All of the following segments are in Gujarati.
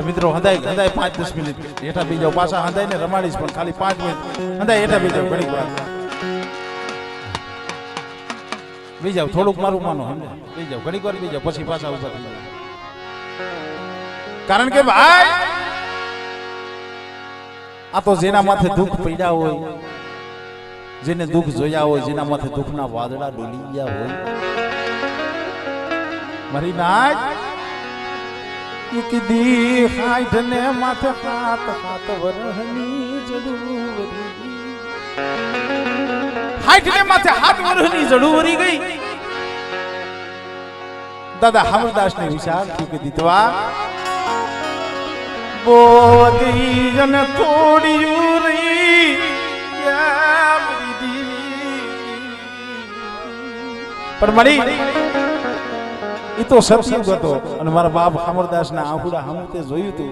મિત્રો હંધાય હંધાય 5-10 મિનિટ હેઠા બી જાવ પાછા હંધાય ને રમાડીશ પણ ખાલી 5 મિનિટ હંધાય હેઠા બી જાવ ઘણી વાર બી જાવ થોડુંક મારું માનો સમજે બી જાવ ઘણી વાર બી જાવ પછી પાછા ઉભા થઈ જાવ કારણ કે ભાઈ આ તો જેના માથે દુઃખ પડ્યા હોય જેને દુઃખ જોયા હોય જેના માથે દુઃખના વાદળા ડોલી ગયા હોય મારી નાચ એક દી હાથ ને માથે હાથ હાથ વરહની જડુવરી હાથ ને માથે હાથ વરહની જડુવરી ગઈ દાદા હામરદાસ ને વિચાર થયું કે દીતવા બોધી જન થોડી રહી પણ મળી એ તો સત્યુગ હતો અને મારા બાપ હામરદાસ ના આંખુડા હમ તે જોયું હતું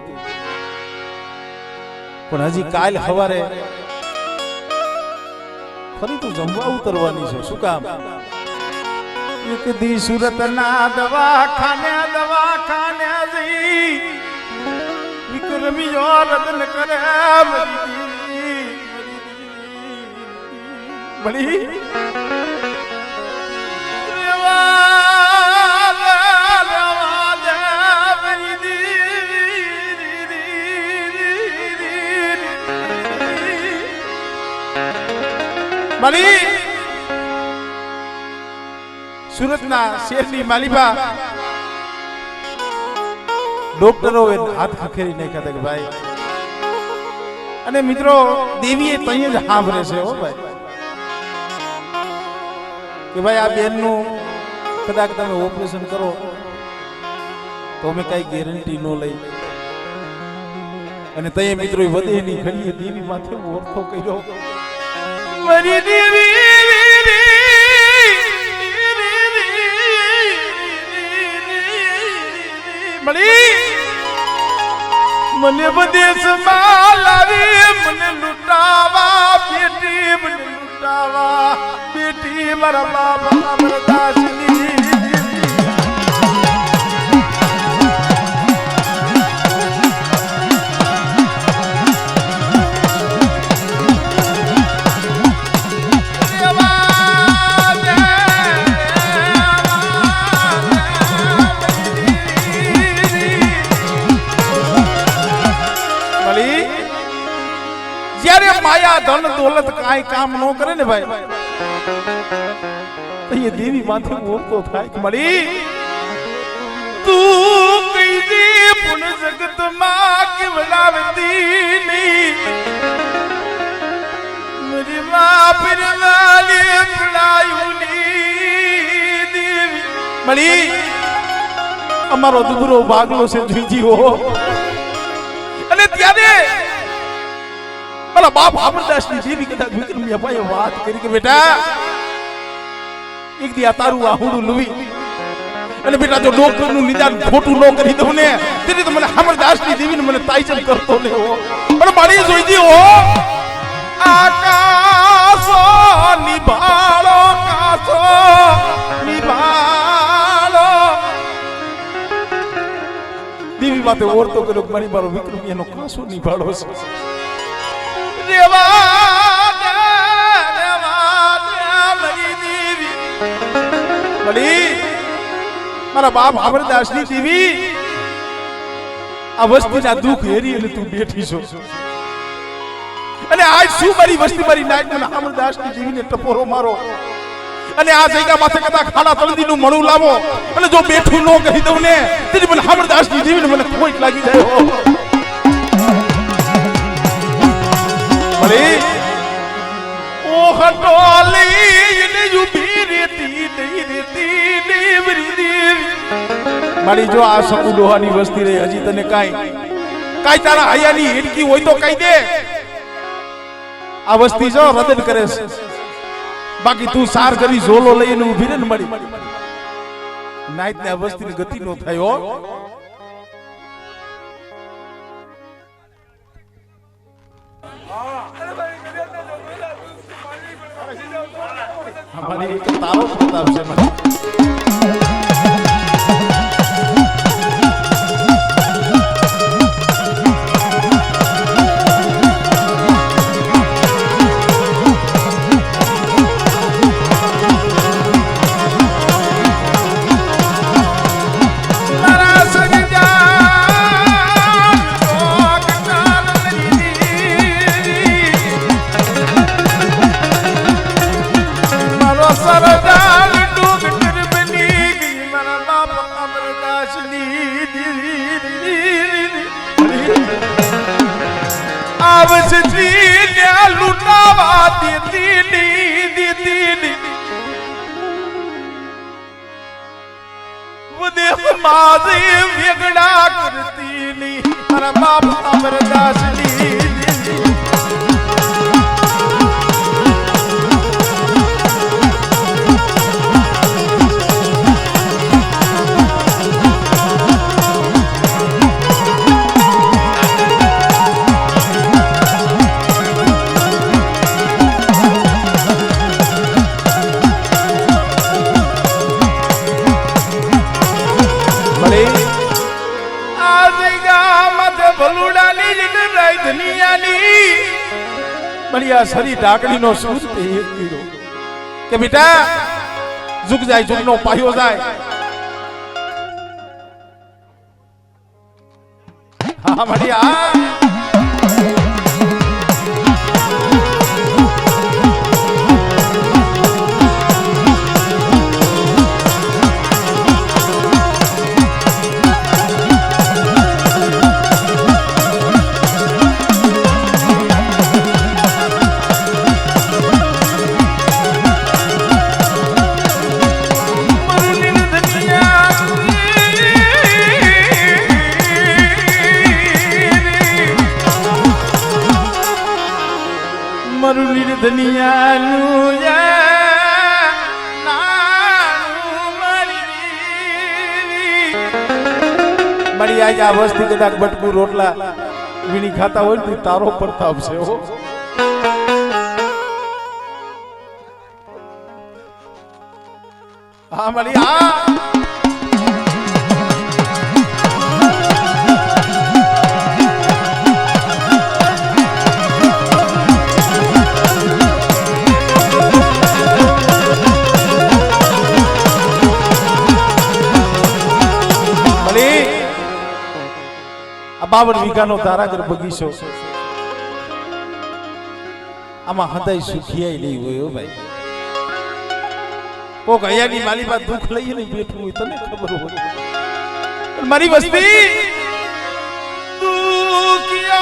પણ હજી કાલ સવારે ફરી તું જમવા ઉતરવાની છે શું કામ એક દી સુરત ના દવાખાને જઈ વિક્રમીઓ રતન કરે મળી મળી સુરતના શેરની માલિબા ડોક્ટરો હાથ ખખેરી નાખ્યા હતા કે ભાઈ અને મિત્રો દેવીએ તઈ જ સાંભળે છે હો ભાઈ કે ભાઈ આ બેનનું કદાચ તમે ઓપરેશન કરો તો અમે કઈ ગેરંટી ન લઈ અને તઈ મિત્રો વધેની ઘડીએ દેવી માથે ઓરખો કર્યો મારી દેવી મળી મને વિદેશમાં લાવી મને લૂંટાવા બેટી મારા બાબા અમરદાસની માયા ધન દોલત કાઈ કામ ન કરે ને ભાઈ તો એ દેવી માથે ઓરતો થાય મળી તું કઈ દે પુન જગત માં કેવલાવતી નહીં મારી માં પરવાલી ફલાયુની દેવી મળી અમારો દુબરો ભાગલો છે જોઈજી હો અને ત્યારે મારા બાપ હામરદાસ ની દેવી કદાચ વિક્રમી અપાએ વાત કરી કે બેટા એક દી આ તારું આહુડું લુવી અને બેટા જો ડોક્ટર નું નિદાન ખોટું ન કરી દઉં ને તેથી તો મને હામરદાસ ની દેવી ને મને તાઈજન કરતો ને હો પણ મારી જોઈજી હો આકાશો નિભાળો કાશો નિભાળો દેવી વાતે ઓરતો કર્યો મારી મારો વિક્રમી એનો કાશો નિભાળો છે મારા બાપ હામરદાસ ની દેવી આ વસ્તીના દુઃખ હેરી અને તું બેઠી છો અને આજ શું મારી વસ્તી મારી નાક મને હામરદાસ ની દેવી ને ટપોરો મારો અને આ જગ્યા માથે કદા ખાડા તળદી નું મળું લાવો અને જો બેઠું ન કહી દઉં ને તેથી મને હામરદાસ ની દેવી ને મને ખોટ લાગી જાય મળી ઓ ખટોલી ને યુબી રેતી નહીં રેતી દેવરી દેવી મારી જો આ સકુ ડોહાની વસ્તી રહી હજી તને કાઈ તારા હૈયાની હેડકી હોય તો કહી દે આ વસ્તી જો રદન કરે છે બાકી તું સાર કરી ઝોલો લઈને ઊભી રે ને મળી નાઈટ ને આ વસ્તીની ગતિ નો થાય હો हमारी तारो प्रताप से सरदार डूंगर बनी गई मेरा बाप अमरदास आवस जी लुटावा देती वो देख माजी वेगड़ा करती मेरा बाप अमरदास बढ़िया सरी डाकड़ी नो सूज पे एक कीड़ो के बेटा झुक जाए झुकनो पायो जाए हाँ बढ़िया दुनिया बढ़िया जा वस्ती कदाच बटकू रोटला वीणी खाता हो तारो प्रताप से हो हाँ बढ़िया बावन वीघानो तारागर बगीचो आमा हृदय सुखियाई नहीं हुयो भाई को गयानी माली बात दुख लई नहीं बैठू हुई तने खबर हो मारी बस्ती दुखिया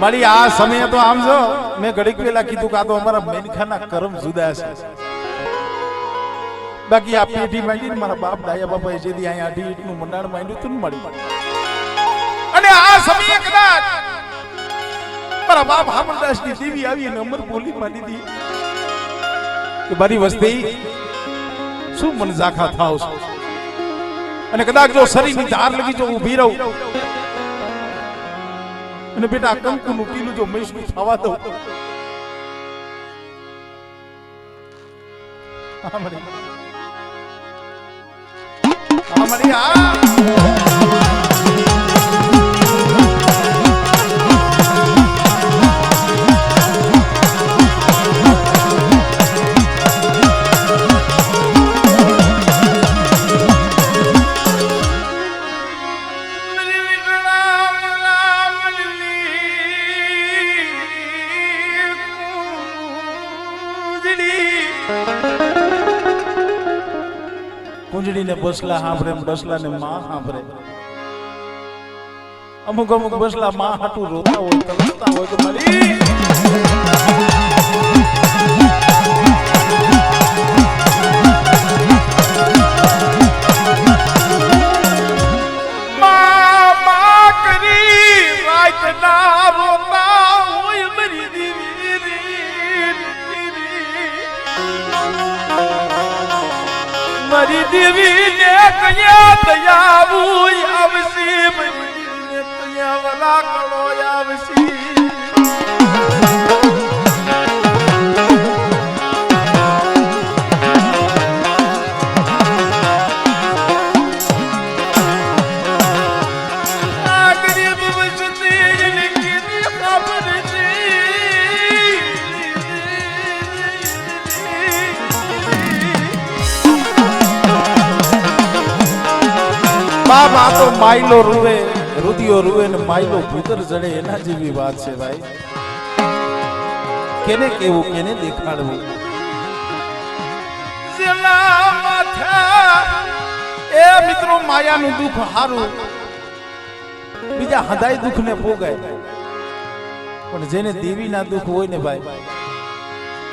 मारी आ समय तो आम जो मैं घड़ीक वेला कीधु का तो हमारा मेनखाना कर्म जुदा छे बाकी आप पेटी માંડી મારા બાપ ડાયા બાપા એ જેદી આયા આડી ઈટનું મંડાણ માંડ્યું તું મળી અને આ સમયે કદાચ મારા બાપ હામરદાસ ની દેવી આવી અને અમર બોલી માંડી દી કે મારી વસ્તી શું મન ઝાખા થાવ અને કદાચ જો શરીરની ધાર લગી જો ઊભી રહું અને બેટા કંકુનું ટીલું જો મૈસનું થવા દઉં હા મળી Maria कुंजड़ी ने बसला हांभरे बसला ने मां हांभरे अमुक अमुक बसला मां हाटू रोता हो तलता हो तो मरी मां मां करी रात ना रोता हो मरी मरी देवी ने कया दयावू आवसी मरी ने कया वाला कलो आवसी गरीब बचते की खबर बाबा तो माइलो रुवे રુદિયો રૂએ ને માયલો ભીતર જડે એના જેવી વાત છે ભાઈ. કેને કેવું કેને દેખાડવું એ મિત્રો માયાનું દુઃખ હારું બીજા હદાય દુઃખ ને ભોગાય પણ જેને દેવીના દુઃખ હોય ને ભાઈ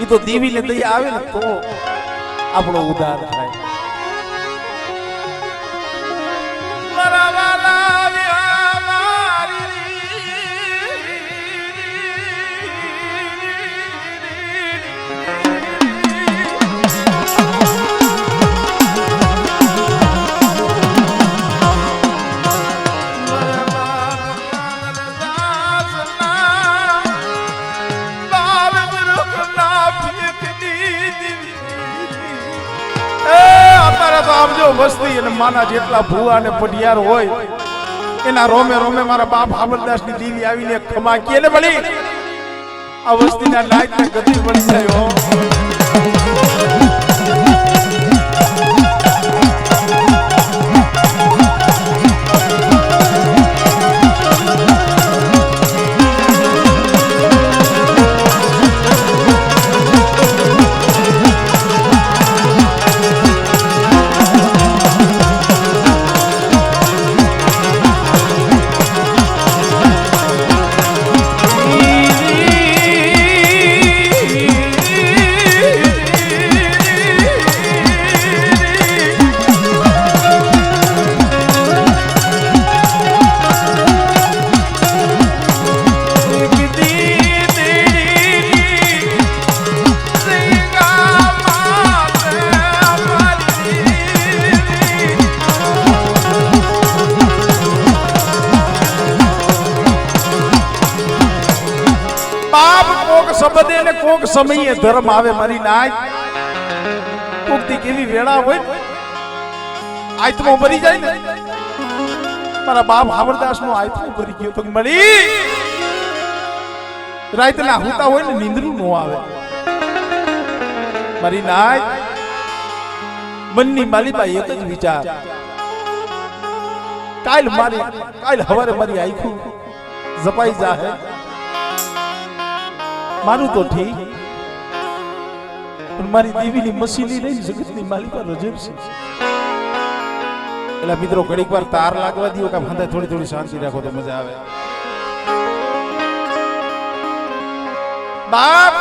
એ તો દેવીને દયા આવે ને તો આપણો ઉદ્ધાર થાય. આપજો વસ્તી અને માના જેટલા ભૂવા અને પઢિયાર હોય એના રોમે રોમે મારા બાપ હામરદાસ ની દેવી આવીને ખમા કે ને ભલી આ વસ્તીના નાયક ને ગતિ પડી જાય. શબ્દે ને કોક સમયે ધર્મ આવે મારી નાય કોકતી કેવી વેળા હોય આયતમો ભરી જાય ને મારા બાપ હામરદાસ નો આયતમો ભરી ગયો તો મળી રાતના હુતા હોય ને નીંદરું નો આવે મારી નાય મનની માલીબા એક જ વિચાર કાલ હવારે મારી આંખું જપાઈ જાહે મારું તો ઠીક પણ મારી દેવીની મસીલી નહીં જગતની માલિકા રજબ છે. એટલે મિત્રો ઘડીક વાર તાર લાગવા દીયો કે ભાંધા થોડી થોડી શાંતિ રાખો તો મજા આવે. બાપ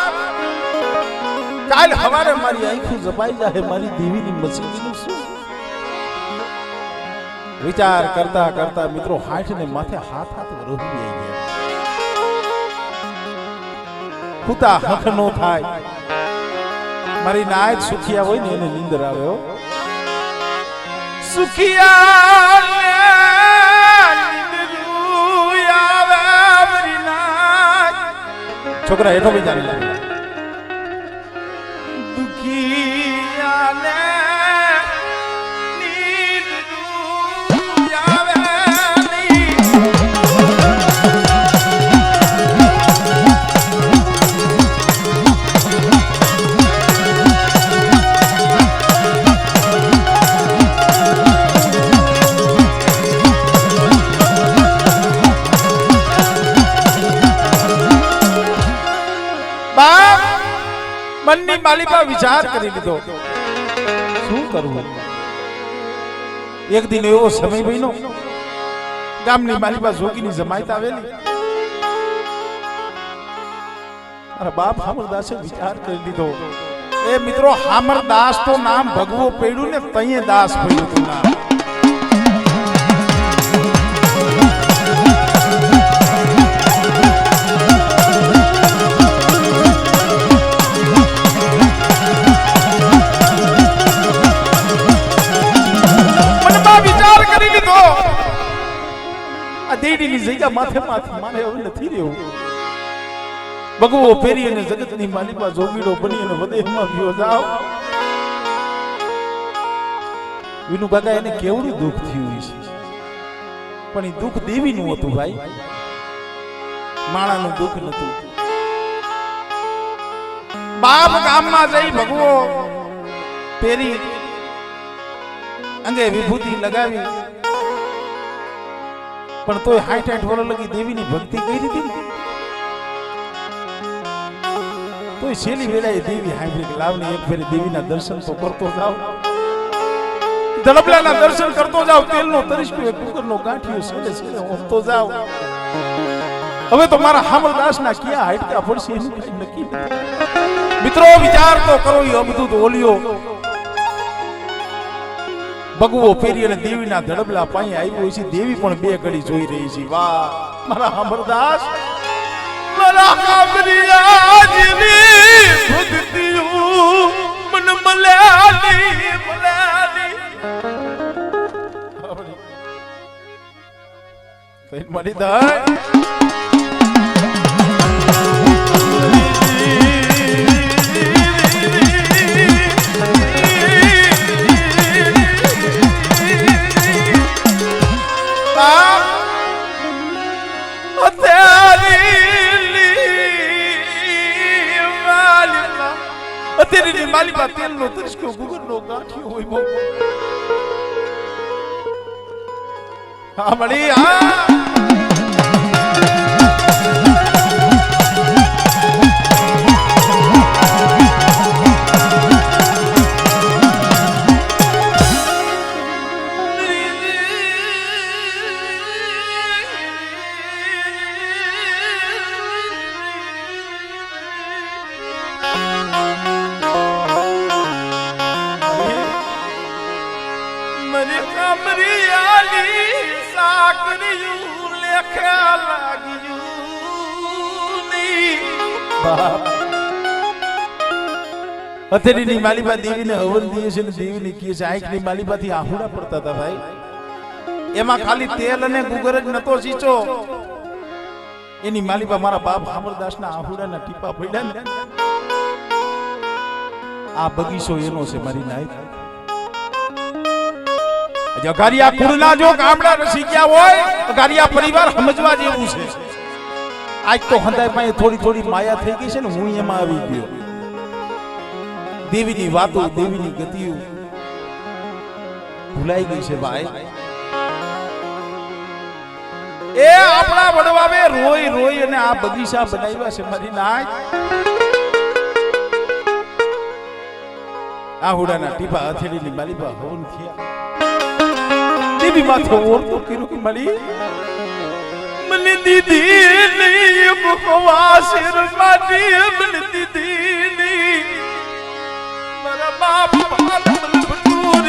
કાલ હવારે મારી આંખું જપાઈ જાય મારી દેવીની મસીલીનું શું વિચાર કરતા કરતા મિત્રો હાથ ને માથે હાથ રોહી ગયા. ખુતા હક નો થાય મારી નાય સુખિયા હોય ને એને નીંદર આવે. સુખિયા છોકરા હેઠો બી જાણી મનની માલિકા વિચાર કરી લીધો શું કરવું. એક દિન એવો સમય બન્યો ગામની માલિકા જોગીની જમાયત આવેલી મારા બાપ હામરદાસે વિચાર કરી લીધો એ મિત્રો હામરદાસ તો નામ ભગવો પડ્યું ને તઈએ દાસ પડ્યું તું નામ. દેડીની જગ્યા માથે માથે મારે હવે નથી રહ્યું. ભગવો ફેરી અને જગતની માલિકા જોગીડો બની અને વદેહમાં ગયો જાવ. વિનુ કાકા એને કેવડું દુઃખ થયું છે પણ એ દુઃખ દેવીનું હતું ભાઈ માણાનું દુઃખ નતું. બાપ ગામમાં જઈ ભગવો ફેરી અંગે વિભૂતિ લગાવી પણ તોય 60 વર્ષ લગી દેવીની ભક્તિ કરી હતી ને તોય છેલ્લી વેળાએ દેવી હાંભળી લાવની એક ફેરી દેવીના દર્શન તો કરતો જાવ, ધડબલાના દર્શન કરતો જાવ, તેલનો તરીસ્યો કુકરનો ગાંઠિયો છેડે છેડે ઓમતો જાવ. હવે તો મારા હામરદાસના ક્યાં હાડકા પડશે એનું કઈ નક્કી નથી. મિત્રો વિચાર તો કરો, એ અબધૂત ઓલિયો ભગવો ફેરી અને દેવીના ધડબલા પાણી આવ્યો છે. દેવી પણ બે ઘડી જોઈ રહી છે. વાહ મારા હામરદાસ, મારા કાબરિયા જેવી ભક્તિયું મન મલાની મલાની ફેર મરી દાય. તેરી માલીબા તેલનો તરીસ્યો ગુગરનો ગાંઠિયો હોય બહુ. હા મળી હા અથેરીની માલીબા દેવીને હવન દીએ છે ને દેવીને કહે છે આંખની માલીબાથી આહુડા પડતા હતા ભાઈ. એમાં ખાલી તેલ અને ગુગર જ નતો સીચો, એની માલીબા મારા બાપ હામરદાસના આહુડાના ટીપા પડ્યા ને. આ બગીચો એનો છે મારી નાઈ. અગારિયા કુળના જો ગામડા રસી ગયા હોય, અગારિયા પરિવાર સમજવા જેવું છે. આજ તો હંધાઈ પાસે થોડી થોડી માયા થઈ ગઈ છે ને, હું એમાં આવી ગયો. દેવીની વાતો, દેવીની ગતિઓ ભૂલાઈ ગઈ છે ભાઈ. એ આપણા વડવાવે રોઈ રોઈ અને આ બગીચા બનાવ્યા છે મારી નાય. આહુડાના ટીપા અથેડીની માલીબા હવન થયા. દેવી માથે ઓરતો કર્યો કે મળી મને દીદી નહીં બકવાસર માટી મને દીદી નહીં મારા બાપ પાલમ ભટૂર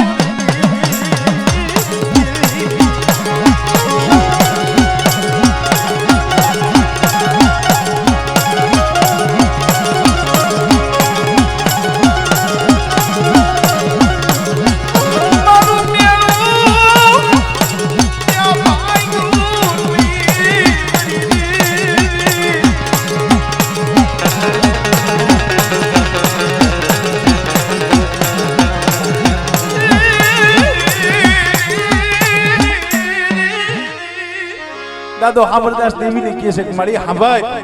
દાદો હામરદાસ દેવીને કહે છે કે મળી હા ભાઈ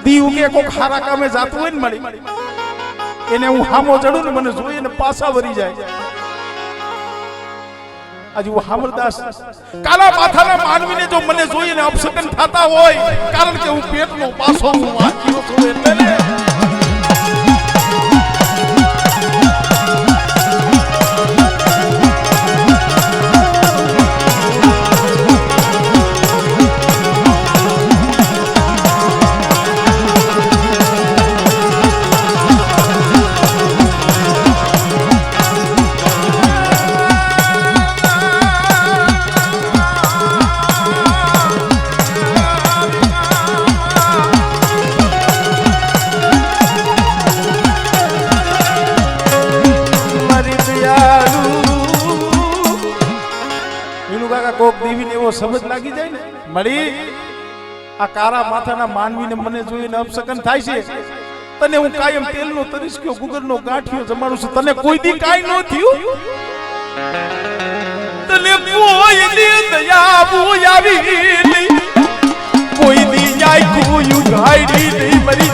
દીવ કે કોક ખારા કામે જાતું હોય ને મળી એને હું હામો ચડું ને મને જોઈએ ને પાછા વરી જાય. આજે હું હામરદાસ કાલા માથાના માનવીને જો મને જોઈએ ને અપશકન થતા હોય, કારણ કે હું પેટનો પાછો હું વાંચ્યો છું એટલે ને કોક દેવીને એવો સમજ લાગી જાય ને મળી આ કારા માથાના માનવીને મને જોઈને અપશકન થાય છે. તને હું કાયમ તેલનો તરીસ્યો ગુગરનો ગાંઠિયો જમાડું છું. તને કોઈ દી કાઈ ન થયું, તને કોઈ દી દયા આવી નહીં, કોઈ દી ન્યાય કોઈ ગાડી નહીં મરી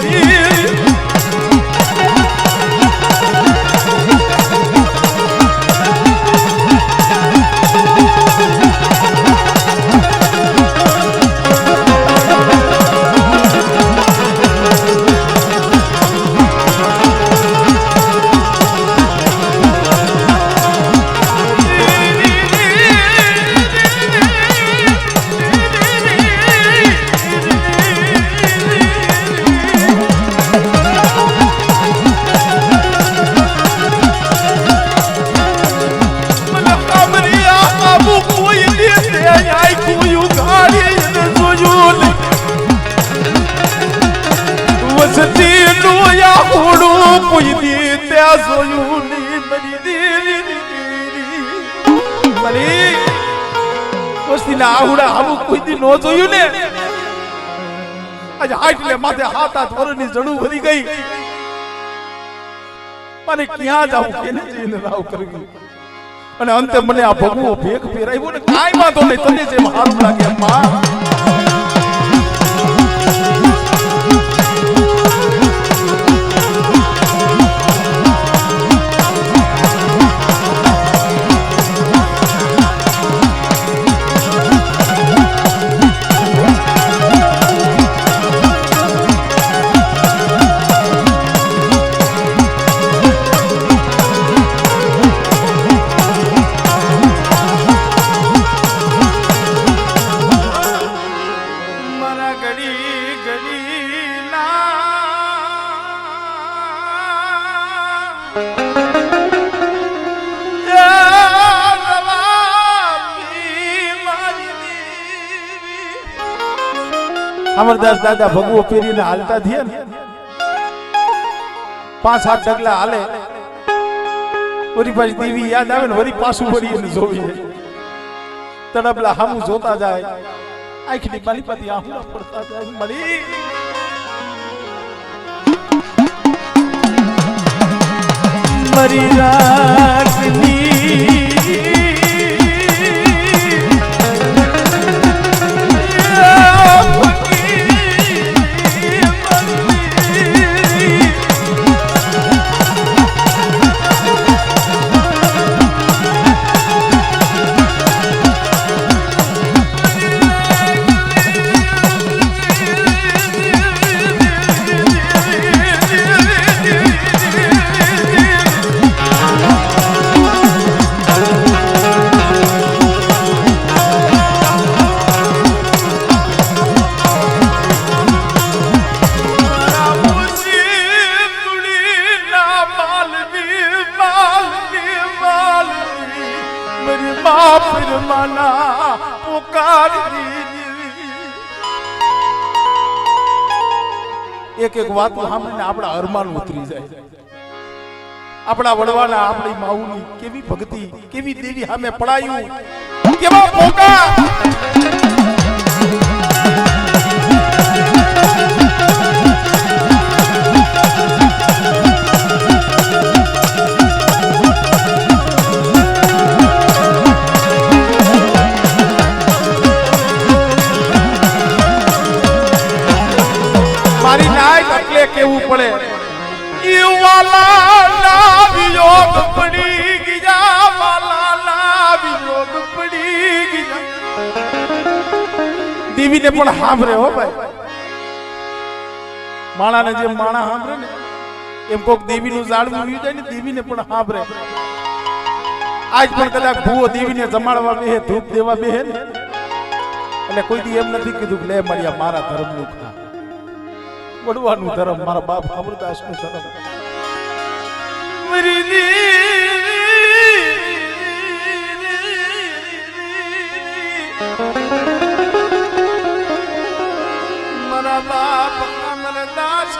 સતી ડોયા હોડું કોઈ દી ત્યાં જોયું નહીં મારી દેવી મારી વસ્તીના આહુડા આવું કોઈ દી નો જોયું ને આજે આટલે માથે હાથ હાથ વરની જડું ભરી ગઈ મને ક્યાં જાવું કેને જઈને રાવ કરવી અને અંતે મને આ ભગવો ભેખ પહેરાવ્યો ને કાઈ વાંધો નહીં તને જેમ સારું લાગે માં અમરદાસ દાદા ભગવો પેરીને હાલતા થયા ને 5-7 ડગલા હાલે વરી પાછી દેવી યાદ આવે ને વરી પાછું વળી એને જોવી તડબલા હામું જોતા જાય આંખની પાલીપાતી આંખના પડતા જાય મળી મરી રાખની એક એક વાત સાંભળીને આપણા અરમાન ઉતરી જાય આપણા વડવાના આપણી માઉની કેવી ભક્તિ કેવી દેવી સામે પડાયું કેવા પોકા મારી નાય એટલે કેવું પડે ઈ વાલા ના વિયોગ પડી ગયા વાલા ના વિયોગ પડી ગયા દેવીને પણ સાંભળે હો ભાઈ માણાને જેમ માણા સાંભળે ને એમ કોક દેવીનું ઝાડવું વી જાય ને દેવીને પણ સાંભળે આજ પણ કદાચ ભૂવો દેવીને જમાડવા બેહે ધૂપ દેવા બેહે ને એટલે કોઈ દી એમ નથી કીધું લે મળ્યા મારા ધર્મનું ખા વડવાનું ધર્મ મારા બાપ અમરદાસ નું ધર્મ મારા બાપ અમરદાસ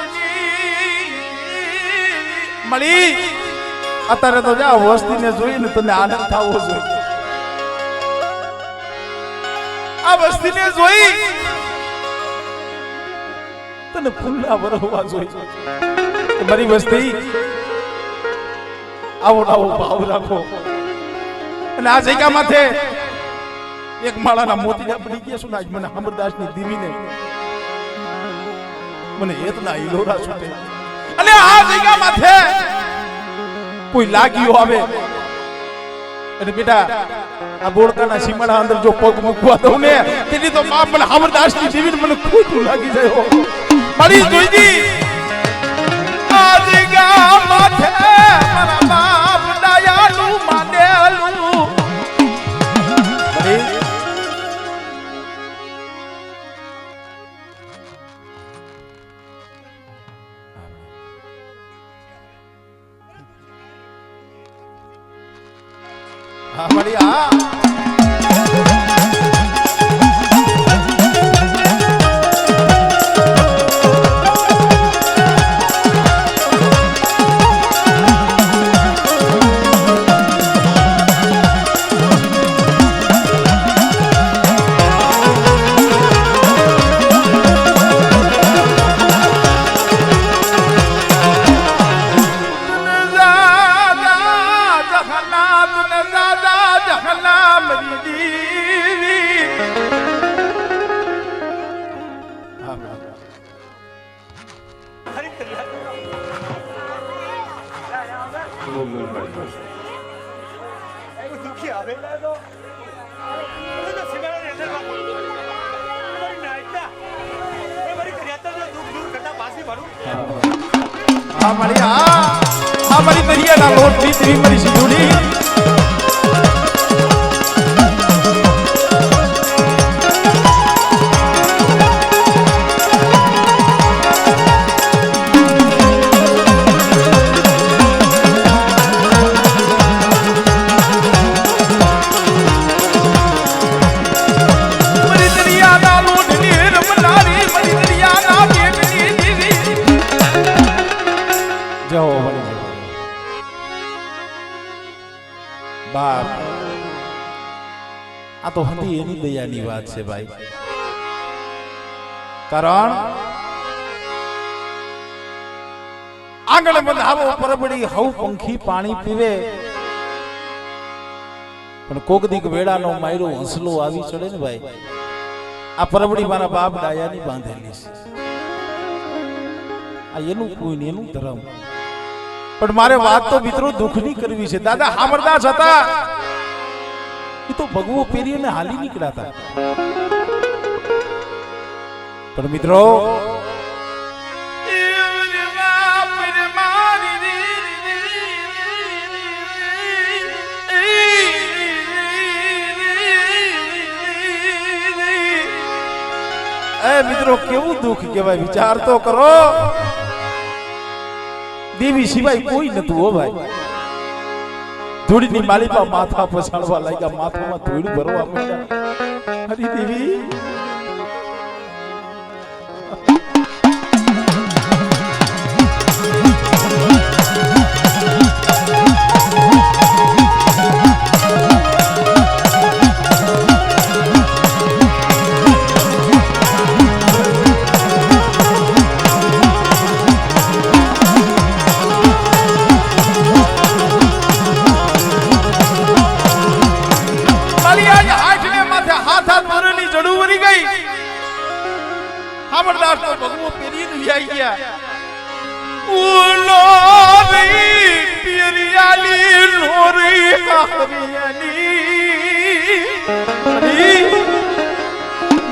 મળી અત્યારે તો જા વસ્તીને જોઈને તને આનંદ થવો જોઈએ આ વસ્તીને જોઈ તને ફૂલના વરહવા જોઈએ મારી વસ્તી આવો આવો ભાવ રાખો અને આ જગ્યા માથે એક માળાના મોતીડા પડી ગયા છું ને આજ મને અમરદાસની દેવીને મને એતના હિલોરા છૂટે અને આ જગ્યા માથે કોઈ લાગ્યો આવે અને બેટા આ બોળકાના સીમાડા અંદર જો પગ મૂકવા દઉં ને તેની તો બાપ મને અમરદાસની દેવીને મને ખોટું લાગી જાય મારી જોઈજી આ જગ્યા માથે મારા બાપ દયાલુ માનેલું હા મળી હા દુખી આવે તો સિવાય અંદર નાઈતા એ મારી કર્યા તો દુખ દૂર કરતા પાછી ભરું હા મારી દરિયાના લોટ ની તેવી મારી સિંધુડી બાપ આ તો હતી એની દયાની વાત છે ભાઈ કારણ આંગણ બંધાવો પરબડી હવ પંખી પાણી પીવે પણ કોક દીક વેડાનો માયરો હંસલો આવી ચડે ને ભાઈ આ પરબડી મારા બાપ ડાયાની બાંધેલી છે આ એનું કોઈ એનું ધર્મ પણ મારે વાત તો મિત્રો દુઃખની કરવી છે દાદા હામરદાસ હતા એ તો ભગવો પેરીને હાલી નીકળ્યા હતા પણ મિત્રો મિત્રો કેવું દુઃખ કહેવાય વિચાર તો કરો દેવી સિવાય કોઈ નતું હો ભાઈ ધૂળની માલિકા માથા પછાડવા લાગ્યા માથામાં ધૂળ ભરવા માંડ્યા હરી દેવી હામરદાસ તો ભગવો પેરીને લઈ ગયા ઉલો રી પેરિયાલી લોરી કારિયાલી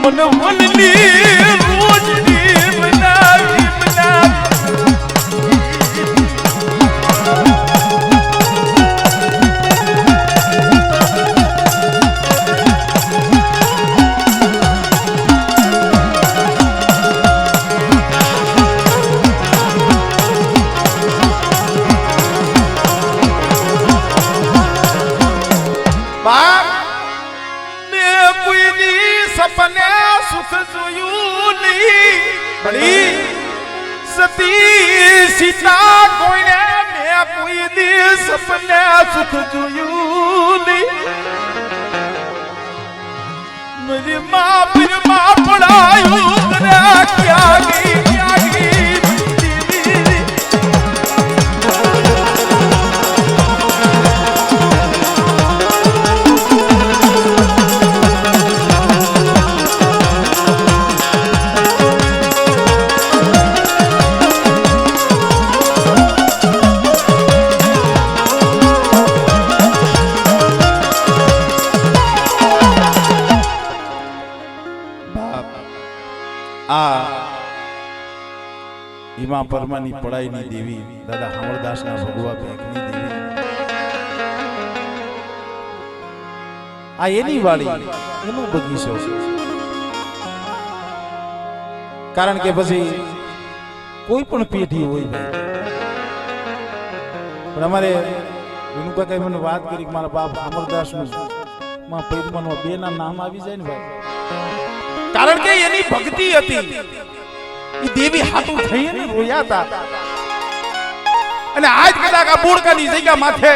મન વનલી રોજની બનાવી સપને સુખ જોયું નહીં સતી સીતા કોઈને મેં કોઈ દી સપને સુખ જોયું નહીં मेरी माँ फिर माँ पढ़ायूं करे क्या गई હિમા પરમાની પડાઈની દેવી દાદા હામરદાસના ભગવા ભેગની દેવી આ એની વાડી એનો બગીચો કારણ કે પછી કોઈ પણ પેઢી હોય પણ અમારે વિનુકાકાએ મને વાત કરી કે મારા બાપ હામરદાસનું માં પૈરમાનમાં બે ના નામ આવી જાય ને ભાઈ કારણ કે એની ભક્તિ હતી ઈ દેવી હાટું થઈને રોયા હતા અને આજ કદાચ આ બોળકાની જગ્યા માથે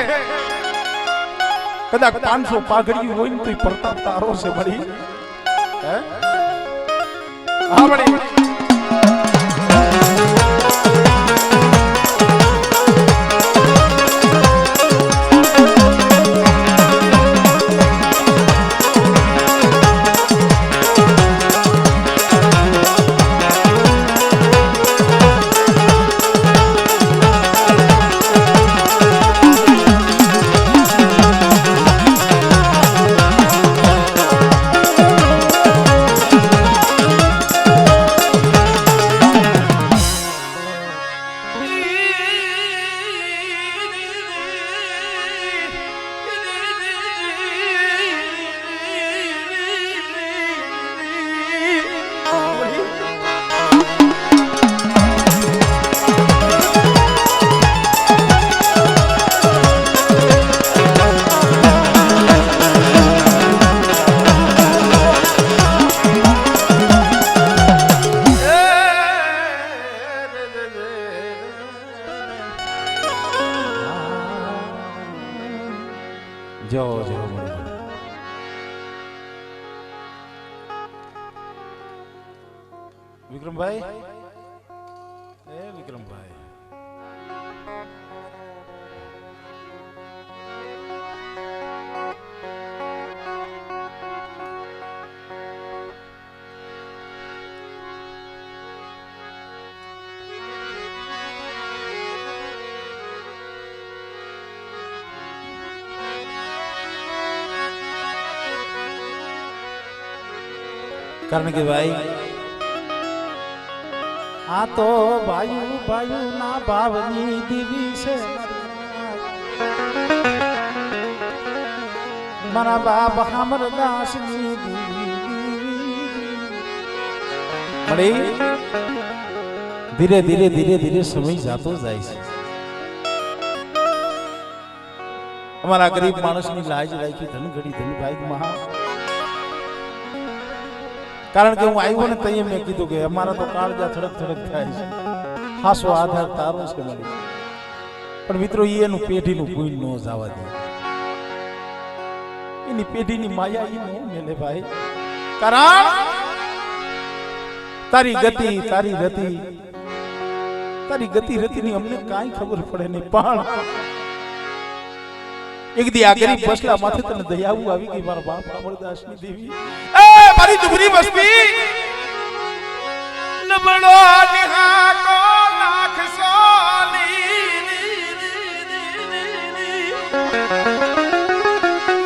કદાચ 500 પાઘડી હોય ને તો પ્રતાપ તારો છે ભરી હે હા ભરી જો જો વિક્રમભાઈ એ વિક્રમભાઈ કારણ કે ભાઈ આ તો ભાઈ ભાઈ ના ભાવની દેવી છે મારા બાપ અમરદાસ ની દેવી ધીરે ધીરે ધીરે ધીરે સમય જાતો જાય છે અમારા ગરીબ માણસની લાજ રાખી ધન ઘડી ધન ભાઈ મહા કારણ કે હું આવ્યો ને તઈએ મેં કીધું કે અમારા તો કાળજા થડક થડક થાય છે હાસો આધાર તારો છે મારી પણ મિત્રો એનું પેઢીનું કોઈ ન જવા દે એની પેઢીની માયા ઈ નો મેલે ભાઈ કારણ તારી ગતિ તારી રતિ તારી ગતિ રતિની અમને કાંઈ ખબર પડે નહીં પણ એક દી આ ગરીબ બસલા માથે તને દયાવું આવી ગઈ મારા બાપ અમરદાસની દેવી એ મારી દુબરી બસતી નબળો નિહા કો લાખ સોની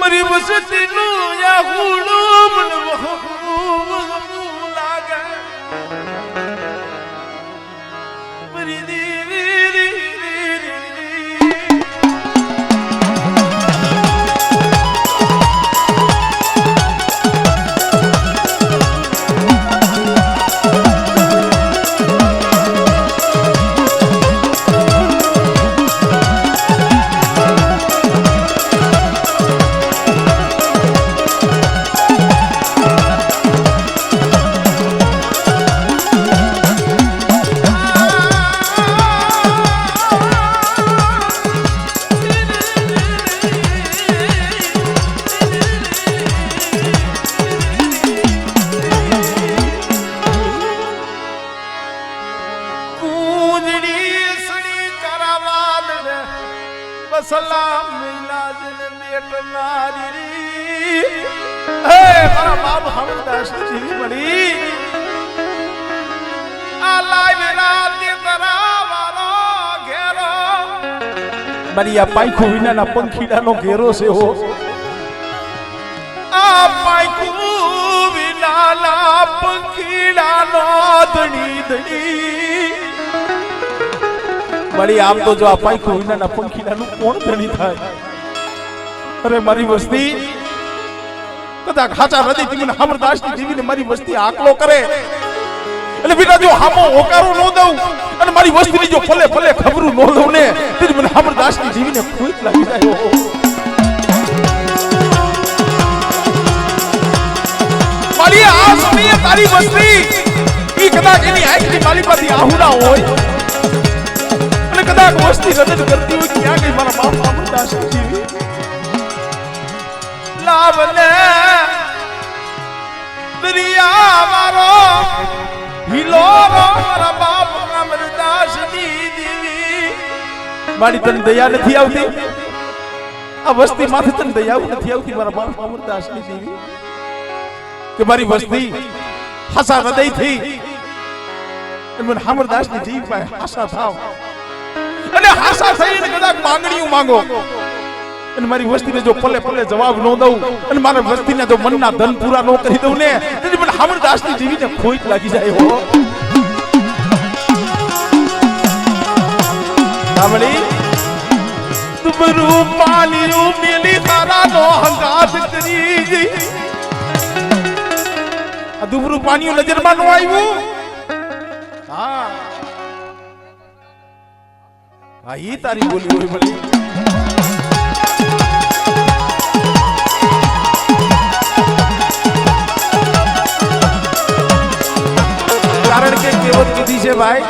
મારી બસતી નું યા હુડું મન લાગે મારી દેવી સલામ મિલાજન બેટનારી હે મારા બાપ અમરદાસ જીવી મળી આ લાઈવ રાતે તરાવારો ઘેરો મારી આ પાંખો વિનાના પંખીડાનો ઘેરો છે હો આ પાંખો વિનાના પંખીડાનો ધણી ધણી મારી આમ તો જો આ પાંખો વિનાના પંખીડાનું કોણ ધણી થાય અરે મારી વસ્તી કદાચ ખાચા હૃદયથી મને અમરદાસની દેવીને મારી વસ્તી આકલો કરે એટલે બેટા જો હામો હોકારો ન દઉં અને મારી વસ્તીની જો ફલે ફલે ખબરું ન લઉં ને તે મને અમરદાસની દેવીને ખોટ લાગી જાય મારી આ સમયે તારી વસ્તી ઈ કદાચ એની આંખની માલિપાથી આહુડા હોય કદાચ વસ્તી રદદ કરતી હોય ક્યાં ગઈ મારા બાપ અમરદાસ જીવી લાવને દરિયા મારો હિલો મારા બાપ અમરદાસ દેવી મારી તને દયા નથી આવતી આ વસ્તી માથે તને દયા નથી આવતી મારા બાપ અમરદાસ દેવી કે મારી વસ્તી હાસા હૃદયથી મને અમરદાસની જીવી પાસે હાસા થાવ અને હાસા થઈને કદાચ માંગણીઓ માંગો અને મારી વસ્તીને જો પલે પલે જવાબ ન દઉં અને મારા વસ્તીને જો મનના ધન પૂરા ન કરી દઉં ને તેથી મને અમરદાસની જીવીને ખોટ લાગી જાય હો સાંભળી તુબરું પાણીઓ મેલી તારાનો હંગાત કરી આ દુબરું પાણીઓ નજરમાં ન આવ્યું હા હા ઈ તારી બોલી હોય ભલી કારણ કે કેવત કીધી છે ભાઈ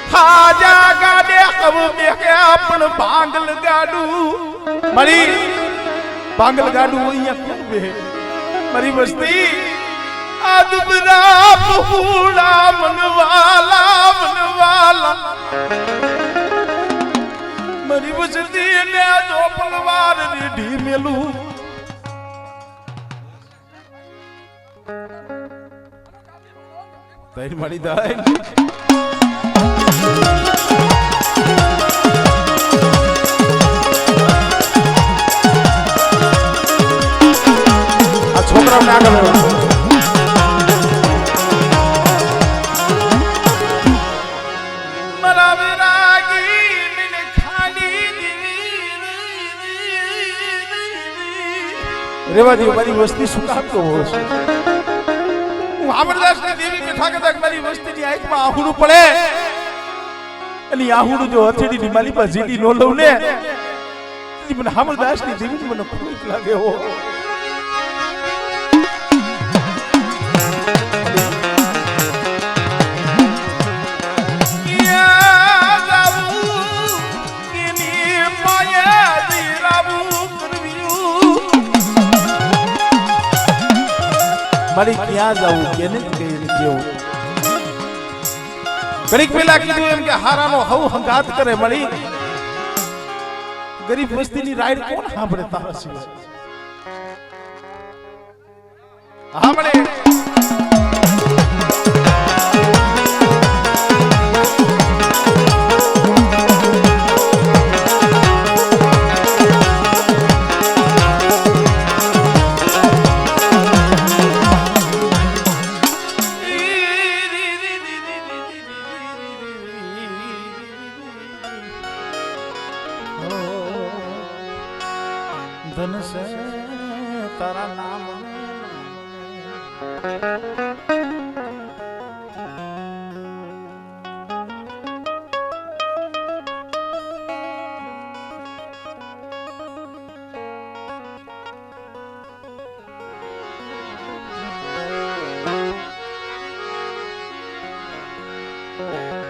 ખાજા ગાડે હવે મે કે આપણ ભાંગલ ગાડું મળી पागल गाडू અહીંયા કોણ બે મારી વસ્તી આ દુબરા ફૂડા મનવાલા મારી વસ્તી ને જો પલવાર રેડી મેલું તૈર મારી દાય છોકરાઓને આગળ મારા વિરાગી મને ખાલી રેવા દી મારી વસ્તી શું કામ તો હોય છે હું અમરદાસની દેવી કથા કથા મારી વસ્તીની આંખમાં આહુડું પડે અને આહુડું જો હથેળીની માલી પાસે જીડી નો લઉં ને મને અમરદાસની દેવી મને ખૂબ લાગે હો મારી ક્યાં જાવું કેને કેવું ઘડીક પેલા કીધું એમ કે હારાનો હવ હંગાત કરે મળી ગરીબ વસ્તીની રાઈડ કોણ સાંભળે તારા સિવાય હા મળે धन से तारा नाम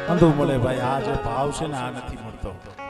અંધુ મળે ભાઈ આ જે ભાવ છે ને આ નથી મળતો